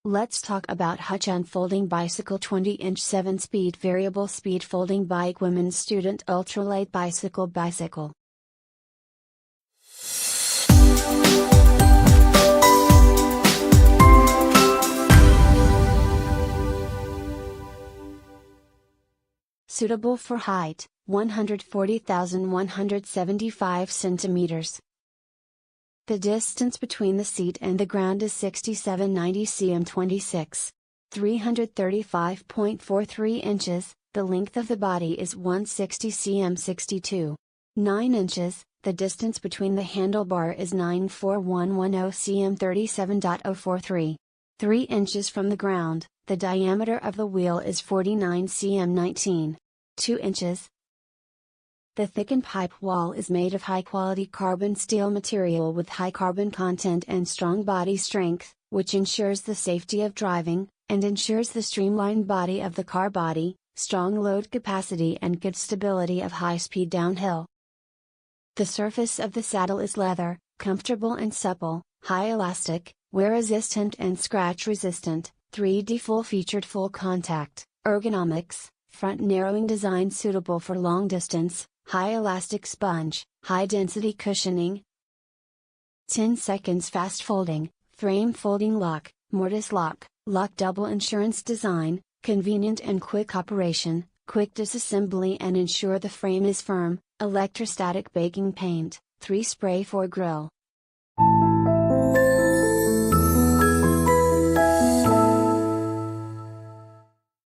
Let's talk about HECHEN Folding Bicycle 20-inch 7-speed variable speed folding bike women's student ultralight bicycle. Suitable for height, 140,175 centimeters. The distance between the seat and the ground is 6790 cm 26. 335.43 inches, the length of the body is 160 cm 62. 9 inches, the distance between the handlebar is 94110 cm 37.043. 3 inches from the ground, the diameter of the wheel is 49 cm 19. 2 inches. The thickened pipe wall is made of high-quality carbon steel material with high carbon content and strong body strength, which ensures the safety of driving, and ensures the streamlined body of the car body, strong load capacity and good stability of high-speed downhill. The surface of the saddle is leather, comfortable and supple, high elastic, wear-resistant and scratch-resistant, 3D full-featured full contact, ergonomics, front narrowing design suitable for long distance, high elastic sponge, high density cushioning. 10 seconds fast folding, frame folding lock, mortise lock double insurance design, convenient and quick operation, quick disassembly and ensure the frame is firm, electrostatic baking paint, 3 spray for grill.